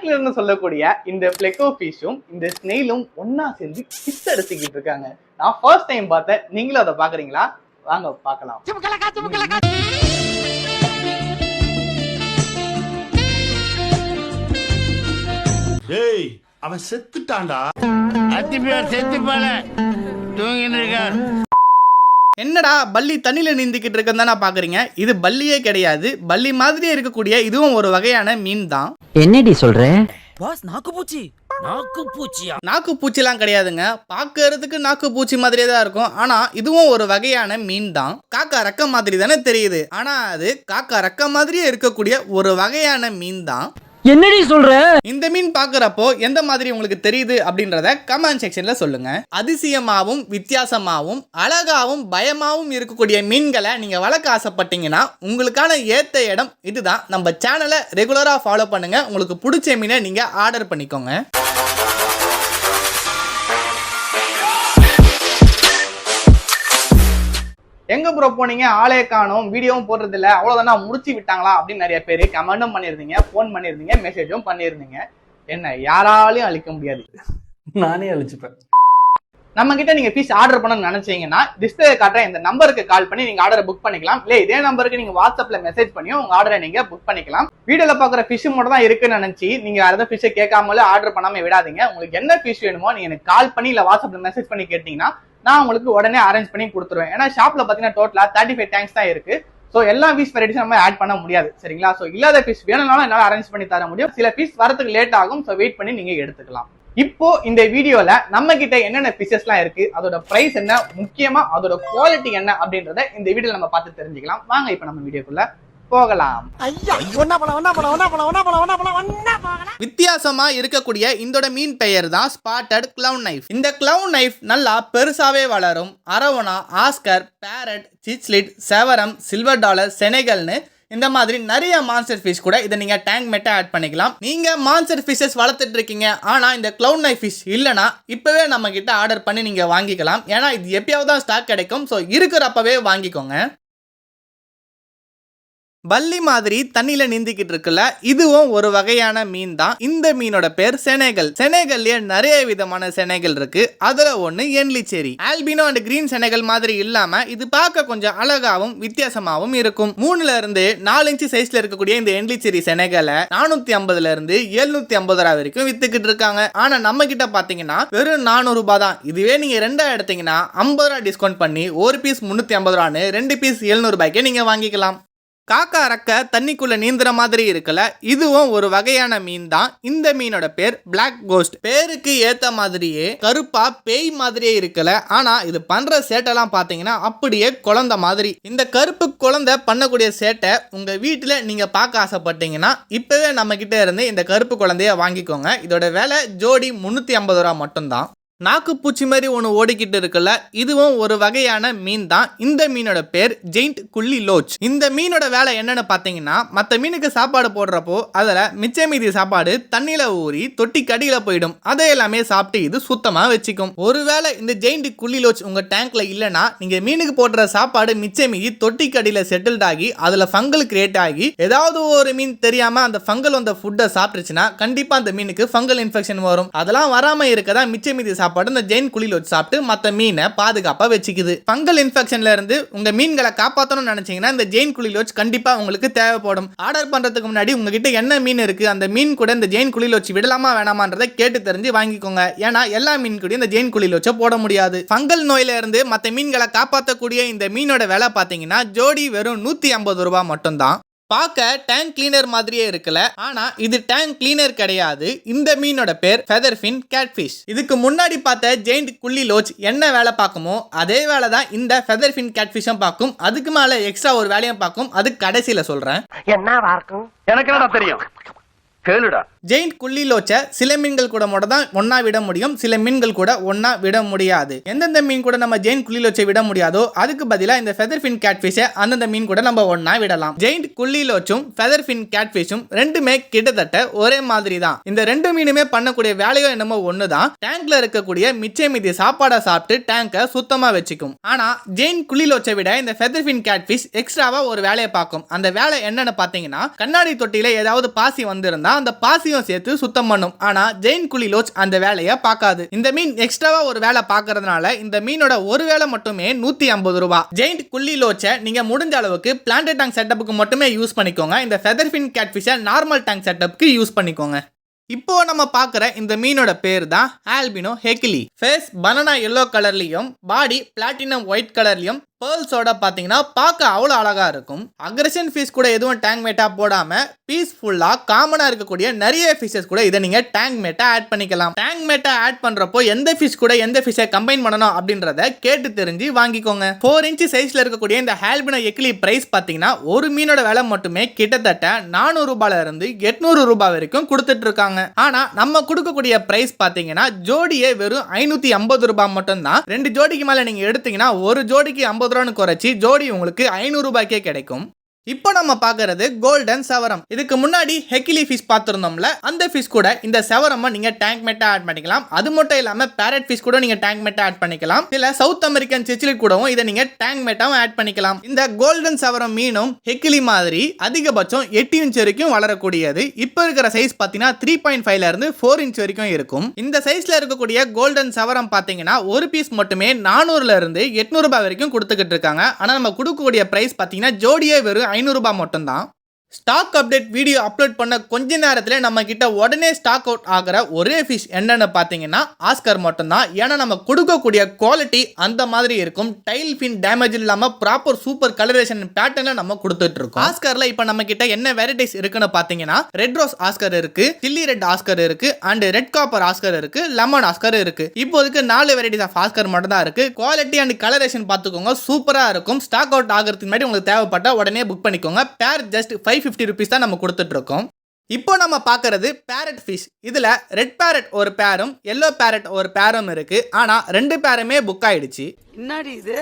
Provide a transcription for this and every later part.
கிளீனர்னு சொல்லக்கூடிய இந்த பிளெக்கோ ஃபிஷும் இந்த ஸ்னெயிலும் ஒன்னா சேர்ந்து கிஸ் அடிச்சுக்கிட்டு இருக்காங்க. நான் ஃபர்ஸ்ட் டைம் பார்த்தேன். நீங்களும் அதை பாக்குறீங்களா? வாங்க பார்க்கலாம். ஏய், அவன் செத்துட்டான்டா. என்னடா பல்லி தண்ணியில நீந்திக்கிட்டு இருக்குன்னு தானே பாக்குறீங்க? இது பல்லியே கிடையாது. பல்லி மாதிரியே இருக்கக்கூடிய இதுவும் ஒரு வகையான மீன் தான். என்னடி சொல்ற? நாக்கு பூச்சிலாம் கிடையாதுங்க. பாக்குறதுக்கு நாக்கு பூச்சி மாதிரியே தான் இருக்கும். ஆனா இதுவும் ஒரு வகையான மீன் தான். காக்கா ரெக்க மாதிரி தானே தெரியுது. ஆனா அது காக்கா ரெக்க மாதிரியே இருக்கக்கூடிய ஒரு வகையான மீன் தான். என்னடி சொல்ற? இந்த மீன் பாக்குறப்போ எந்த மாதிரி உங்களுக்கு தெரியுது அப்படின்றத கமெண்ட் செக்ஷன்ல சொல்லுங்க. அதிசயமாவும் வித்தியாசமாவும் அழகாவும் பயமாவும் இருக்கக்கூடிய மீன்களை நீங்க வளர்க்க ஆசைப்பட்டீங்கன்னா உங்களுக்கான ஏத்த இடம் இதுதான். நம்ம சேனலை ரெகுலரா ஃபாலோ பண்ணுங்க. உங்களுக்கு பிடிச்ச மீனை நீங்க ஆர்டர் பண்ணிக்கோங்க. எங்க ப்ரோ போனீங்க? ஆளே காணோம், வீடியோவும் போடுறது இல்ல, அவ்வளவுதானா முடிச்சு விட்டாங்களா அப்படின்னு நிறைய பேர் கமெண்டும் பண்ணிருந்தீங்க, போன் பண்ணிருந்தீங்க, மெசேஜும் பண்ணிருந்தீங்க. என்ன யாராலையும் அழிக்க முடியாது, நானே அழிச்சுப்பேன். நம்ம கிட்ட நீங்க பீஸ் ஆர்டர் பண்ணணும்னு நினைச்சீங்கன்னா டிஸ்பிளே காட்டுற இந்த நம்பருக்கு கால் பண்ணி நீங்க ஆர்டரை புக் பண்ணிக்கலாம். இல்ல இதே நம்பருக்கு நீங்க வாட்ஸ்அப்ல மெசேஜ் பண்ணியும் உங்க ஆர்டரை நீங்க புக் பண்ணிக்கலாம். வீடியோல பாக்குற ஃபிஷ் மட்டும் தான் இருக்குன்னு நினைச்சு நீங்க வேற ஏதாவது ஃபிஷ் கேட்காமலே ஆர்டர் பண்ணாம விடாதீங்க. உங்களுக்கு என்ன ஃபிஷ் வேணுமோ நீங்க எனக்கு கால் பண்ணி இல்ல வாட்ஸ்அப்ல மெசேஜ் பண்ணி கேட்டீங்கன்னா நான் உங்களுக்கு உடனே அரேஞ்ச் பண்ணி கொடுத்துருவேன். ஏன்னா ஷாப்ல பாத்தீங்கன்னா டோட்டலா 35 டேங்க்ஸ் தான் இருக்கு. சோ எல்லா பீஸ் வெரைட்டிஸ் நம்ம ஆட் பண்ண முடியாது, சரிங்களா? சோ இல்லாத பீஸ் வேணும்னாலும் என்னால அரேஞ்ச் பண்ணி தர முடியும். சில பீஸ் வரதுக்கு லேட் ஆகும். சோ வெயிட் பண்ணி நீங்க எடுத்துக்கலாம். இப்போ இந்த வீடியோல நம்ம கிட்ட என்னென்ன பீசஸ் எல்லாம் இருக்கு, அதோட பிரைஸ் என்ன, முக்கியமா அதோட குவாலிட்டி என்ன அப்படின்றத இந்த வீடியோல நம்ம பார்த்து தெரிஞ்சுக்கலாம். வாங்க இப்ப நம்ம வீடியோக்குள்ள போகலாம். வித்தியாசமா இருக்கக்கூடிய இந்த மீன் பெயர் தான் ஸ்பாட்டட் கிளவுன் நைஃப். இந்த கிளவுன் நைஃப் நல்லா பெருசாவே வளரும். Arowana, oscar, parrot, cichlid, severum, silver dollar, செனகல்னு இந்த மாதிரி நிறைய மான்ஸ்டர் ஃபிஷ் கூட இதை நீங்க டேங்க் மெட்டா ஆட் பண்ணிக்கலாம். நீங்க மான்ஸ்டர் ஃபிஷஸ் வளர்த்துட்டு இருக்கீங்க, ஆனா இந்த கிளவுன் நைஃப் ஃபிஷ் இல்லனா இப்பவே நம்ம கிட்ட ஆர்டர் பண்ணி நீங்க வாங்கிக்கலாம். ஏன்னா இது எப்பயாவது தான் ஸ்டாக் கிடைக்கும். ஸோ இருக்கிறப்பவே வாங்கிக்கோங்க. பல்லி மாதிரி தண்ணியில நீந்திக்கிட்டு இருக்குல்ல, இதுவும் ஒரு வகையான மீன் தான். இந்த மீனோட பேர் செனகல். செனகல்லே நிறைய விதமான செனகல் இருக்கு. அதுல ஒண்ணு என்லிச்செரி. ஆல்பினோ அண்ட் கிரீன் செனகல் மாதிரி இல்லாம இது பார்க்க கொஞ்சம் அழகாவும் வித்தியாசமாவும் இருக்கும். 3ல இருந்து 4 இன்ச் சைஸ்ல இருக்கக்கூடிய இந்த என்லிச்செரி செனகலை 450ல இருந்து 750 ரூபாய் வரைக்கும் வித்துக்கிட்டு இருக்காங்க. ஆனா நம்ம கிட்ட பாத்தீங்கன்னா வெறும் 400 ரூபாய் தான். இதுவே நீங்க ரெண்டா எடுத்தீங்கன்னா 50 ரூபாய் டிஸ்கவுண்ட் பண்ணி ஒரு பீஸ் 350 ரூபான்னு 2 பீஸ் 700 ரூபாய்க்கே நீங்க வாங்கிக்கலாம். காக்கா ரக்க தண்ணிக்குள்ள நீந்துற மாதிரி இருக்குல்ல, இதுவும் ஒரு வகையான மீன் தான். இந்த மீனோட பேர் பிளாக் கோஸ்ட். பேருக்கு ஏத்த மாதிரியே கருப்பா பேய் மாதிரியே இருக்குல்ல, ஆனா இது பண்ற சேட்டெல்லாம் பாத்தீங்கன்னா அப்படியே குழந்தை மாதிரி. இந்த கருப்பு குழந்தை பண்ணக்கூடிய சேட்டை உங்க வீட்டுல நீங்க பார்க்க ஆசைப்பட்டீங்கன்னா இப்பவே நம்ம கிட்ட இருந்து இந்த கருப்பு குழந்தைய வாங்கிக்கோங்க. இதோட விலை ஜோடி 350 ரூபாய் மட்டும்தான். நாக்கு பூச்சி மாதிரி ஒன்று ஓடிக்கிட்டு இருக்குல்ல, இதுவும் ஒரு வகையான மீன் தான். இந்த மீனோட பேர் ஜெயிண்ட் குள்ளி லோச். இந்த மீனோட வேலை என்னன்னு பார்த்தீங்கன்னா, மற்ற மீனுக்கு சாப்பாடு போடுறப்போ அதில் மிச்ச மீதி சாப்பாடு தண்ணியில ஊறி தொட்டி கடியில போயிடும். அதை எல்லாமே சாப்பிட்டு இது சுத்தமா வச்சுக்கும். ஒருவேளை இந்த ஜெயிண்ட் குள்ளி லோச் உங்க டேங்க்ல இல்லைன்னா நீங்க மீனுக்கு போடுற சாப்பாடு மிச்ச மீதி தொட்டி கடியில செட்டில்ட் ஆகி அதுல ஃபங்கல் கிரியேட் ஆகி ஏதாவது ஒரு மீன் தெரியாம அந்த ஃபங்கல் வந்த ஃபுட்டை சாப்பிட்டுச்சுன்னா கண்டிப்பா அந்த மீனுக்கு ஃபங்கல் இன்ஃபெக்ஷன் வரும். அதெல்லாம் வராம இருக்கதான் மிச்ச மீதி சாப்பாடு இந்த ஜெயின் குளிலோச் சாப்பிட்டு மற்ற மீனை பாதுகாப்பா வச்சுக்குது. ஃபங்கல் இன்ஃபெக்ஷன்ல இருந்து உங்க மீன்களை காப்பாற்றணும்னு நினைச்சீங்கன்னா இந்த ஜெயின் குளிலோச் கண்டிப்பா உங்களுக்கு தேவைப்படும். ஆர்டர் பண்றதுக்கு முன்னாடி உங்ககிட்ட என்ன மீன் இருக்கு, அந்த மீன் கூட இந்த ஜெயின் குளிலோச் விடலாமா வேணாமான்றதை கேட்டு தெரிஞ்சு வாங்கிக்கோங்க. ஏன்னா எல்லா மீன் கூட இந்த ஜெயின் குளிலோச்சை போட முடியாது. ஃபங்கல் நோயில இருந்து மற்ற மீன்களை காப்பாற்றக்கூடிய இந்த மீனோட விலை பார்த்தீங்கன்னா ஜோடி வெறும் 150 ரூபாய் மட்டும்தான். பார்க்க டேங்க் கிளீனர் மாதிரியே இருக்குல்ல, ஆனா இது டேங்க் கிளீனர் கிடையாது. இந்த மீனோட பேர் ஃபெதர்ஃபின் கேட்ஃபிஷ். இதுக்கு முன்னாடி பார்த்த ஜெயிண்ட் குள்ளி லோச் என்ன வேலை பார்க்குமோ அதே வேலை தான் இந்த ஃபெதர்ஃபின் கேட்ஃபிஷும் பார்க்கும். அதுக்கு மேல எக்ஸ்ட்ரா ஒரு வேலையும் பார்க்கும். அது கடைசியில சொல்றேன். என்னவா இருக்கும் எனக்கு என்னடா தெரியும். ஜெயிண்ட் குள்ளி லோச்ச சில மீன்கள் கூட மட்டும் தான் ஒன்னா விட முடியும், சில மீன்கள் கூட ஒன்னா விட முடியாது. எந்தெந்த மீன் கூட நம்ம ஜெயிண்ட் குள்ளி லோச்சை விட முடியாதோ அதுக்கு பதிலா இந்த ஃபெதர்ஃபின் கேட்ஃபிஷ் அந்தந்த மீன் கூட நம்ம ஒன்னா விடலாம். ஜெயிண்ட் குள்ளி லோச்சும் ஃபெதர்ஃபின் கேட்ஃபிஷும் ரெண்டுமே கிட்டத்தட்ட ஒரே மாதிரி தான். இந்த ரெண்டு மீனுமே பண்ணக்கூடிய வேலையோ என்னமோ ஒண்ணுதான். டேங்க்ல இருக்கக்கூடிய மிச்ச மீதி சாப்பாடை சாப்பிட்டு டேங்கை சுத்தமா வச்சுக்கும். ஆனா ஜெயிண்ட் குள்ளி லோச்சை விட இந்த ஃபெதர்ஃபின் கேட்ஃபிஷ் எக்ஸ்ட்ராவா ஒரு வேலையை பார்க்கும். அந்த வேலை என்னன்னு பாத்தீங்கன்னா, கண்ணாடி தொட்டியில ஏதாவது பாசி வந்திருந்தா அந்த பாசியும் சேர்த்து சுத்தம் பண்ணும். ஆனா ஜெயின் குழி லோச் அந்த வேலையை பார்க்காது. இந்த மீன் எக்ஸ்ட்ராவா ஒரு வேலை பார்க்கறதுனால இந்த மீனோட ஒரு வேலை மட்டுமே 150 ரூபாய். ஜெயிண்ட் குள்ளி லோச்சை நீங்க முடிஞ்ச அளவுக்கு பிளான்ட் டேங்க் செட்டப்புக்கு மட்டுமே யூஸ் பண்ணிக்கோங்க. இந்த ஃபெதர் ஃபின் கேட்ஃபிஷை நார்மல் டேங்க் செட்டப்புக்கு யூஸ் பண்ணிக்கோங்க. இப்போ நம்ம பார்க்குற இந்த மீனோட பேர் தான் albino heckeli. Face banana yellow கலர்லையும் பாடி பிளாட்டினம் ஒயிட் கலர்லையும் பேர்ல்ஸோட பார்த்தீங்கன்னா பார்க்க அவ்வளோ அழகாக இருக்கும். அக்ரஷன் ஃபிஷ் கூட எதுவும் டேங்க் மேட்டாக போடாமல் பீஸ்ஃபுல்லாக காமனாக இருக்கக்கூடிய நிறைய ஃபிஷஸ் கூட இதை நீங்கள் டேங்க் மேட்டாக ஆட் பண்ணிக்கலாம். டேங்க் மேட்டாக ஆட் பண்ணுறப்போ எந்த ஃபிஷ் கூட எந்த ஃபிஷ்ஷை கம்பைன் பண்ணணும் அப்படின்றத கேட்டு தெரிஞ்சு வாங்கிக்கோங்க. 4 இன்ச் சைஸில் இருக்கக்கூடிய இந்த ஆல்பினோ ஹெக்கிலி பிரைஸ் பார்த்தீங்கன்னா ஒரு மீனோட விலை மட்டுமே கிட்டத்தட்ட 400 ரூபாயில இருந்து 800 ரூபாய் வரைக்கும் கொடுத்துட்டு இருக்காங்க. ஆனா நம்ம கொடுக்கக்கூடிய பிரைஸ் பாத்தீங்கன்னா ஜோடியே வெறும் 550 ரூபாய் மட்டும் தான். 2 ஜோடிக்கு மேல நீங்க எடுத்தீங்கன்னா ஒரு ஜோடிக்கு 50 ரூபான்னு குறைச்சி ஜோடி உங்களுக்கு 500 ரூபாய்க்கே கிடைக்கும். இப்போ நம்ம பார்க்கறது கோல்டன் செவரம். இதுக்கு முன்னாடி ஹெக்கிலி ஃபிஷ் பார்த்துருந்தோம்ல, அந்த ஃபிஷ் கூட இந்த செவரமை நீங்க டேங்க் மேட்டா ஆட் பண்ணிக்கலாம். அது மட்டும் இல்லாம பேரட் ஃபிஷ் கூட நீங்க டேங்க் மேட்டா ஆட் பண்ணிக்கலாம். சில சவுத் அமெரிக்கன் சிச்சிலிட் கூடவும் இதை நீங்க டேங்க் மேட்டாவும் ஆட் பண்ணிக்கலாம். இந்த கோல்டன் செவரம் மீனும் ஹெக்கிலி மாதிரி அதிகபட்சம் 8 இன்ச் வரைக்கும் வளரக்கூடியது. இப்போ இருக்கிற சைஸ் பார்த்தீங்கன்னா 3.5ல இருந்து 4 இன்ச் வரைக்கும் இருக்கும். இந்த சைஸ்ல இருக்கக்கூடிய கோல்டன் செவரம் பார்த்தீங்கன்னா ஒரு பீஸ் மட்டுமே 400ல இருந்து 800 ரூபாய் வரைக்கும் கொடுத்துக்கிட்டு இருக்காங்க. ஆனா நம்ம கொடுக்கக்கூடிய பிரைஸ் பார்த்தீங்கன்னா ஜோடியே வெறும் 500 ரூபாய் மட்டும்தான். ஸ்டாக் அப்டேட் வீடியோ அப்லோட் பண்ண கொஞ்ச நேரத்தில் நம்ம கிட்ட உடனே ஸ்டாக் அவுட் ஆகிற ஒரே ஃபிஷ் என்னன்னு பார்த்தீங்கன்னா ஆஸ்கர் மட்டும்தான். ஏன்னா நம்ம கொடுக்கக்கூடிய குவாலிட்டி அந்த மாதிரி இருக்கும். டைல் ஃபின் டேமேஜ் இல்லாமல் ப்ராப்பர் சூப்பர் கலரேஷன் பேட்டர்னில் நம்ம கொடுத்துட்டு இருக்கோம். ஆஸ்கரில் இப்போ நம்ம கிட்ட என்ன வெரைட்டிஸ் இருக்குன்னு பார்த்தீங்கன்னா ரெட் ரோஸ் ஆஸ்கர் இருக்கு, சில்லி ரெட் ஆஸ்கர் இருக்கு, அண்ட் ரெட் காப்பர் ஆஸ்கர் இருக்கு, லெமன் ஆஸ்கர் இருக்கு. இப்போதைக்கு 4 வெரைட்டிஸ் ஆஃப் ஆஸ்கர் மட்டும் தான் இருக்கு. குவாலிட்டி அண்ட் கலரேஷன் பார்த்துக்கோங்க, சூப்பராக இருக்கும். ஸ்டாக் அவுட் ஆகிறதுக்கு முன்னாடி உங்களுக்கு தேவைப்பட்ட உடனே புக் பண்ணிக்கோங்க. பேர் ஜஸ்ட் 550 ரூபீஸ் தான் நம்ம கொடுத்துட்டு இருக்கோம். இப்போ நம்ம பார்க்கறது பேரட் ஃபிஷ். இதுல ரெட் பேரட் ஒரு பேரும் எல்லோ பேரட் ஒரு பேரும் இருக்கு. ஆனா 2 பேருமே புக் ஆயிடுச்சு. என்னடி இது?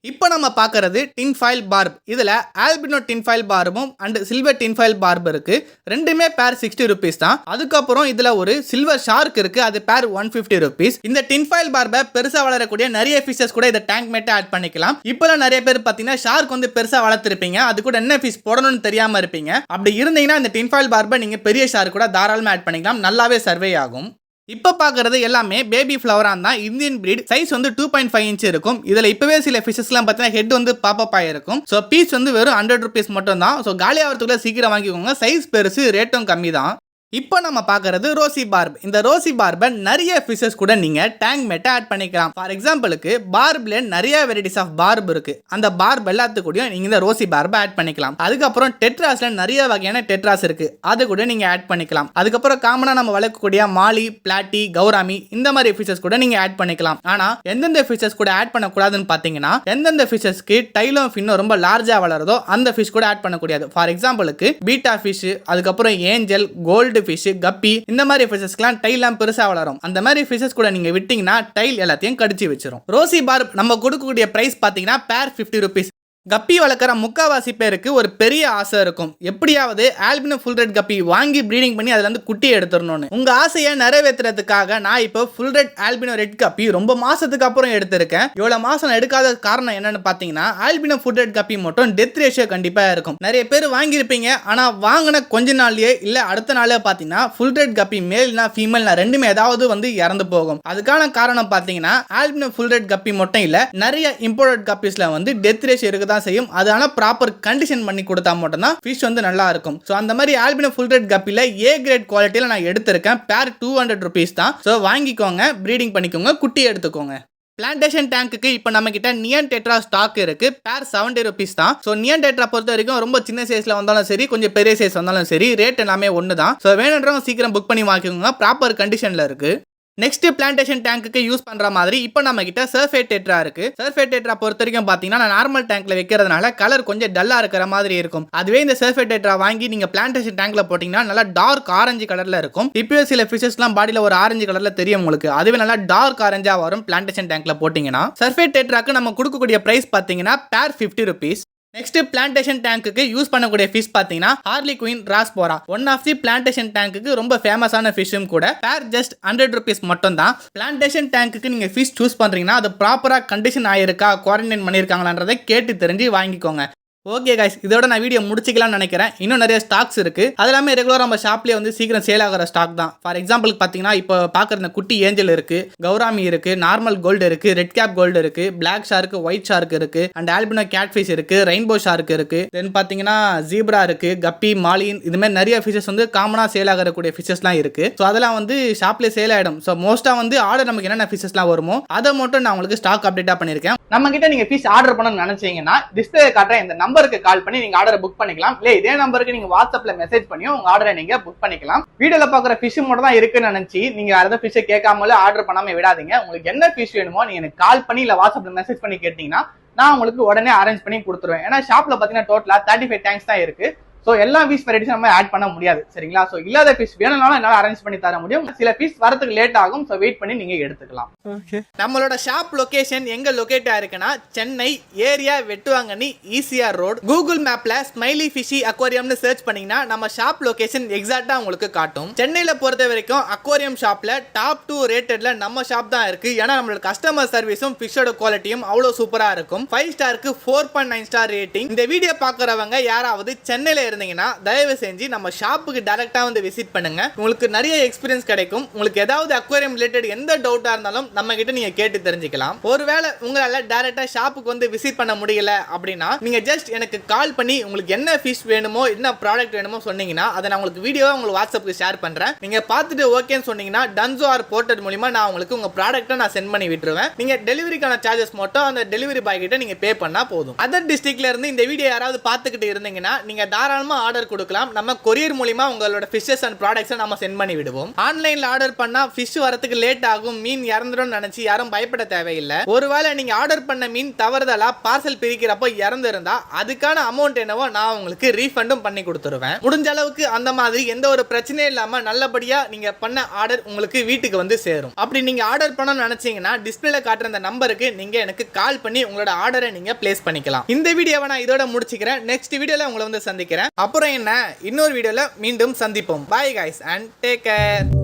இப்போ நம்ம பார்க்கறது டின்ஃபாயில் பார்ப். இதில் ஆல்பினோ டின்ஃபாயில் பார்பும் அண்ட் சில்வர் டின்ஃபாயில் பார்ப் இருக்கு. ரெண்டுமே பேர் 60 ரூபீஸ் தான். அதுக்கப்புறம் இதில் ஒரு சில்வர் ஷார்க் இருக்கு, அது பேர் 150 ரூபீஸ். இந்த டின்ஃபாயில் பார்பை பெருசாக வளரக்கூடிய நிறைய ஃபிஷஸ் கூட இதை டேங்க் மேட்டை ஆட் பண்ணிக்கலாம். இப்போலாம் நிறைய பேர் பார்த்தீங்கன்னா ஷார்க் வந்து பெருசாக வளர்த்துருப்பீங்க, அது கூட என்ன ஃபிஷ் போடணும்னு தெரியாமல் இருப்பீங்க. அப்படி இருந்தீங்கன்னா இந்த டின்ஃபாயில் பார்பை நீங்கள் பெரிய ஷார்க் கூட தாராளமாக ஆட் பண்ணிக்கலாம், நல்லாவே சர்வே ஆகும். இப்போ பார்க்கறது எல்லாமே பேபி ஃப்ளவரான் தான். Indian breed. சைஸ் வந்து 2.5 இன்ச் இருக்கும். இதில் இப்போவே சில ஃபிஷஸ்லாம் பார்த்தீங்கன்னா ஹெட் வந்து பாப்பப் ஆகிருக்கும். ஸோ பீஸ் வந்து வெறும் 100 ரூபீஸ் மட்டும் தான். ஸோ காலி ஆகிறதுக்குள்ள சீக்கிரம் வாங்கிக்கோங்க. சைஸ் பெருசு, ரேட்டும் கம்மி தான். இப்போ நம்ம பார்க்கறது ரோசி பார்ப். இந்த ரோசி பார்பை நிறைய ஃபிஷஸ் கூட நீங்க டேங்க் மேட்டை ஆட் பண்ணிக்கலாம். ஃபார் எக்ஸாம்பிளுக்கு பார்ப்ல நிறைய வெரைட்டிஸ் ஆஃப் பார்ப் இருக்கு. அந்த பார்ப் எல்லாத்துக்கூடயும் நீங்க இந்த ரோசி பார்பை ஆட் பண்ணிக்கலாம். அதுக்கப்புறம் டெட்ராஸ்ல நிறைய வகையான டெட்ராஸ் இருக்கு, அது கூட நீங்க ஆட் பண்ணிக்கலாம். அதுக்கப்புறம் காமனா நம்ம வளர்க்கக்கூடிய மாலி, பிளாட்டி, கௌராமி இந்த மாதிரி ஃபிஷஸ் கூட நீங்க ஆட் பண்ணிக்கலாம். ஆனா எந்தெந்த ஃபிஷஸ் கூட ஆட் பண்ணக்கூடாதுன்னு பாத்தீங்கன்னா எந்தெந்த ஃபிஷஸ்க்கு டைலும் ஃபின்னும் ரொம்ப லார்ஜா வளருதோ அந்த ஃபிஷ் கூட ஆட் பண்ணக்கூடாது. ஃபார் எக்ஸாம்பிளுக்கு பீட்டா ஃபிஷ், அதுக்கப்புறம் ஏஞ்சல், கோல்டு ஃபிஷ், கப்பி இந்த மாதிரி ஃபிஷஸ்க்குலாம் டைல்லாம் பெருசா வளரும். அந்த மாதிரி ஃபிஷஸ் கூட நீங்க விட்டீங்கன்னா டைல் எல்லாத்தையும் கடிச்சு வச்சிரும். ரோசி பார்ப் நம்ம கொடுக்கக்கூடிய பிரைஸ் பாத்தீங்கன்னா பேர் 50 ரூபீஸ். கப்பி வளர்க்குற முக்காவாசி பேருக்கு ஒரு பெரிய ஆசை இருக்கும், எப்படியாவது ஆல்பினோ ஃபுல் ரெட் கப்பி வாங்கி ப்ரீடிங் பண்ணி அதுல இருந்து குட்டி எடுத்துடணும்னு. உங்க ஆசையை நிறைவேற்றுறதுக்காக நான் இப்போ ஃபுல் ரெட் ஆல்பினோ ரெட் கப்பி ரொம்ப மாசத்துக்கு அப்புறம் எடுத்திருக்கேன். இவ்வளவு மாசம் எடுக்காத காரணம் என்னன்னு பாத்தீங்கன்னா ஆல்பினோ ஃபுல் ரெட் கப்பி மட்டும் டெத் ரேஷியோ கண்டிப்பா இருக்கும். நிறைய பேர் வாங்கியிருப்பீங்க, ஆனா வாங்கின கொஞ்ச நாள்லயே இல்ல அடுத்த நாளே பாத்தீங்கன்னா ஃபுல் ரெட் கப்பி மேல்னா ஃபீமேல்னா ரெண்டுமே ஏதாவது வந்து இறந்து போகும். அதுக்கான காரணம் பாத்தீங்கன்னா ஆல்பினோ ஃபுல் ரெட் கப்பி மட்டும் இல்ல, நிறைய இம்போர்ட்டட் கப்பீஸ்ல வந்து டெத் ரேஷியோ இருக்குதா செய்யும். அதனால ப்ராப்பர் கண்டிஷன் பண்ணி கொடுத்தா மட்டும் தான் ஃபிஷ் வந்து நல்லா இருக்கும். சோ அந்த மாதிரி ஆல்பினோ ஃபுல் ரெட் கப்பில A கிரேட் குவாலிட்டில நான் எடுத்திருக்கேன். பேர் 200 ரூபீஸ் தான். சோ வாங்கிக்கோங்க, ப்ரீடிங் பண்ணிக்கோங்க, குட்டி எடுத்துக்கோங்க. பிளான்டேஷன் டேங்க்கு இப்போ நம்ம கிட்ட நியன் டெட்ரா ஸ்டாக் இருக்கு. பேர் 70 ரூபீஸ் தான். ஸோ நியன் டெட்ரா பொறுத்த வரைக்கும் ரொம்ப சின்ன சைஸ்ல வந்தாலும் சரி, கொஞ்சம் பெரிய சைஸ் வந்தாலும் சரி, ரேட் எல்லாமே ஒன்று தான். ஸோ வேணுன்றவங்க சீக்கிரம் புக் பண்ணி வாங்கிக்கோங்க, ப்ராப்பர் கண்டிஷன்ல இருக்கு. நெக்ஸ்ட் பிளான்டேஷன் டேங்க்கு யூஸ் பண்ற மாதிரி இப்போ நம்ம கிட்ட சர்ஃபேட் டெட்ரா இருக்கு. சர்ஃபேட் டெட்ரா பொறுத்த வரைக்கும் பாத்தீங்கன்னா நான் நார்மல் டேங்க்ல வைக்கிறதுனால கலர் கொஞ்சம் டல்லா இருக்கிற மாதிரி இருக்கும். அதுவே இந்த சர்ஃபேட் டெட்ரா வாங்கி நீங்க பிளான்டேஷன் டேங்க்ல போட்டீங்கன்னா நல்லா டார்க் ஆரஞ்சு கலர்ல இருக்கும். இப்போ சில ஃபிஷஸ்லாம் பாடியில ஒரு ஆரஞ்சு கலர்ல தெரியும் உங்களுக்கு, அதுவே நல்லா டார்க் ஆரஞ்சா வரும் பிளான்டேஷன் டேங்க்ல போட்டீங்கன்னா. சர்ஃபேட் டெட்ராக்கு நம்ம கொடுக்கக்கூடிய பிரைஸ் பாத்தீங்கன்னா பேர் 50 ரூபீஸ். நெக்ஸ்ட் பிளான்டேஷன் டேங்க்கு யூஸ் பண்ணக்கூடிய ஃபிஷ் பாத்தீங்கன்னா harlequin rasbora. One of the plantation டேங்க்கு ரொம்ப ஃபேமஸான ஃபிஷ்ஷும் கூட. பேர் ஜஸ்ட் 100 ரூபீஸ் மட்டும் தான். பிளான்டேஷன் டேங்க்கு நீங்க ஃபிஷ் சூஸ் பண்றீங்கன்னா அது ப்ராப்பரா கண்டிஷன் ஆயிருக்கா, குவாரண்டைன் பண்ணிருக்காங்களான்றதை கேட்டு தெரிஞ்சு வாங்கிக்கோங்க. ஓகே கைஸ், இதோட நான் வீடியோ முடிச்சிக்கலாம்னு நினைக்கிறேன். இன்னும் நிறைய ஸ்டாக்ஸ் இருக்கு. அது எல்லாமே ரெகுலரா நம்ம ஷாப்லயே வந்து சீக்கிரம் சேல் ஆகிற ஸ்டாக் தான். ஃபார் எக்ஸாம்பிள் பாத்தீங்கன்னா இப்போ பாக்குற இந்த குட்டி ஏஞ்சல் இருக்கு, கௌராமி இருக்கு, நார்மல் கோல்டு இருக்கு, ரெட் கேப் கோல்டு இருக்கு, பிளாக் ஷார்க், ஒயிட் ஷார்க் இருக்கு, அண்ட் ஆல்பினோ கேட்ஃபிஷ் இருக்கு, ரெயின்போ ஷார்க் இருக்கு, தென் பாத்தீங்கன்னா ஜீப்ரா இருக்கு, கப்பி, மாலின், இது மாதிரி நிறைய ஃபிஷஸ் வந்து காமனா சேல் ஆகக்கூடிய ஃபிஷஸ்லாம் இருக்கு. ஸோ அதெல்லாம் வந்து ஷாப்லேயே சேல் ஆயிடும். ஸோ மோஸ்டா வந்து ஆர்டர் நமக்கு என்னென்ன ஃபிஷஸ்லாம் வருமோ அதை மட்டும் நான் உங்களுக்கு ஸ்டாக் அப்டேட்டா பண்ணிருக்கேன். நம்ம கிட்ட நீங்க ஃபிஷ் ஆர்டர் பண்ணணும்னு நினைச்சீங்கன்னா டிஸ்பிளே காட்டுற இந்த நம்பருக்கு கால் பண்ணி நீங்க ஆர்டரை புக் பண்ணிக்கலாம். இல்ல இதே நம்பருக்கு நீங்க வாட்ஸ்அப்ல மெசேஜ் பண்ணியும் உங்க ஆர்டரை நீங்க புக் பண்ணிக்கலாம். வீடியோல பாக்குற ஃபிஷ் மட்டும் தான் இருக்குன்னு நினைச்சு நீங்க அதை ஃபிஷ் கேட்காமல ஆர்டர் பண்ணாம விடாதீங்க. உங்களுக்கு என்ன ஃபிஷ் வேணுமோ நீங்க எனக்கு கால் பண்ணி இல்ல வாட்ஸ்அப்ல மெசேஜ் பண்ணி கேட்டீங்கன்னா நான் உங்களுக்கு உடனே அரேஞ்ச் பண்ணி கொடுத்துருவேன். ஏன்னா ஷாப்ல பாத்தீங்கன்னா டோட்டலா 35 டேங்க்ஸ் தான் இருக்கு. ஸோ எல்லா ஃபிஷ் வெரைட்டிஸ் நம்ம ஆட் பண்ண முடியாது, சரிங்களா? ஸோ இல்லாத ஃபிஷ் வேணும்னாலும் என்னால் அரேஞ்ச் பண்ணி தர முடியும். சில ஃபிஷ் வரதுக்கு லேட் ஆகும். ஸோ வெயிட் பண்ணி நீங்க எடுத்துக்கலாம். நம்மளோட ஷாப் லொகேஷன் எங்க லொகேட் ஆயிருக்குன்னா Chennai area Vettuvankeni ECR road. Google மேப்ல ஸ்மைலி ஃபிஷி அக்வாரியம்னு சர்ச் பண்ணீங்கன்னா நம்ம ஷாப் லொகேஷன் எக்ஸாக்டா உங்களுக்கு காட்டும். சென்னையில பொறுத்த வரைக்கும் அக்வாரியம் ஷாப்ல டாப் 2 ரேட்டட்ல நம்ம ஷாப் தான் இருக்கு. ஏன்னா நம்மளோட கஸ்டமர் சர்வீஸும் ஃபிஷோட குவாலிட்டியும் அவ்வளவு சூப்பரா இருக்கும். 5 ஸ்டாருக்கு 4.9 ஸ்டார் ரேட்டிங். இந்த வீடியோ பாக்குறவங்க யாராவது சென்னையில இருந்தீங்கன்னா தயவு செஞ்சு நம்ம ஷாப்புக்கு டைரக்டா வந்து விசிட் பண்ணுங்க. உங்களுக்கு நிறைய எக்ஸ்பீரியன்ஸ் கிடைக்கும். உங்களுக்கு ஏதாவது அக்வாரியம் ரிலேட்டட் எந்த டவுட்டா இருந்தாலும் நம்ம கிட்ட நீங்க கேட்டு தெரிஞ்சுக்கலாம். ஒருவேளை உங்களால டைரக்டா ஷாப்புக்கு வந்து விசிட் பண்ண முடியல அப்படின்னா நீங்க ஜஸ்ட் எனக்கு கால் பண்ணி உங்களுக்கு என்ன ஃபிஷ் வேணுமோ என்ன ப்ராடக்ட் வேணுமோ சொன்னீங்கன்னா அதை நான் உங்களுக்கு வீடியோவா உங்களுக்கு வாட்ஸ்அப்புக்கு ஷேர் பண்றேன். நீங்க பார்த்துட்டு ஓகேன்னு சொன்னீங்கன்னா டன்சோ ஆர் போர்ட்டல் மூலமா நான் உங்களுக்கு உங்க ப்ராடக்ட்டை நான் சென்ட் பண்ணி விட்டுருவேன். நீங்க டெலிவரிக்கான சார்ஜஸ் மட்டும் அந்த டெலிவரி பாய் கிட்ட நீங்க பே பண்ணா போதும். அதர் டிஸ்ட்ரிக்ட்ல இருந்து இந்த வீடியோ யாராவது பார்த்துக்கிட்டு இருந்தீங்கன்னா நீங்க தாராளமா ஆர்டர் கொடுக்கலாம். நம்ம கொரியர் மூலமா உங்களோட ஃபிஷஸ் அண்ட் ப்ராடக்ட்ஸை நம்ம சென்ட் பண்ணி விடுவோம். ஆன்லைன்ல ஆர்டர் பண்ணா ஃபிஷ் வரதுக்கு லேட் ஆகும், மீன் இறந்துடும் நினைச்சு யாரும் பயப்பட தேவையில்லை. ஒருவேளை நீங்க ஆர்டர் பண்ண மீன் தவறுதலா பார்சல் பிரிக்கிறப்போ இறந்திருந்தா அதுக்கான அமௌண்ட் என்னவோ நான் உங்களுக்கு ரீஃபண்டும் பண்ணி கொடுத்துருவேன். முடிஞ்ச அளவுக்கு அந்த மாதிரி எந்த ஒரு பிரச்சனையும் இல்லாம நல்லபடியா நீங்க பண்ண ஆர்டர் உங்களுக்கு வீட்டுக்கு வந்து சேரும். அப்படி நீங்க ஆர்டர் பண்ணணும்னு நினைச்சீங்கன்னா டிஸ்பிளேல காட்டுற அந்த நம்பருக்கு நீங்க எனக்கு கால் பண்ணி உங்களோட ஆர்டரை நீங்க பிளேஸ் பண்ணிக்கலாம். இந்த வீடியோவை நான் இதோட முடிச்சுக்கிறேன். நெக்ஸ்ட் வீடியோல உங்களை வந்து சந்திக்கிறேன். அப்புறம் என்ன, இன்னொரு வீடியோல மீண்டும் சந்திப்போம். Bye guys and take care.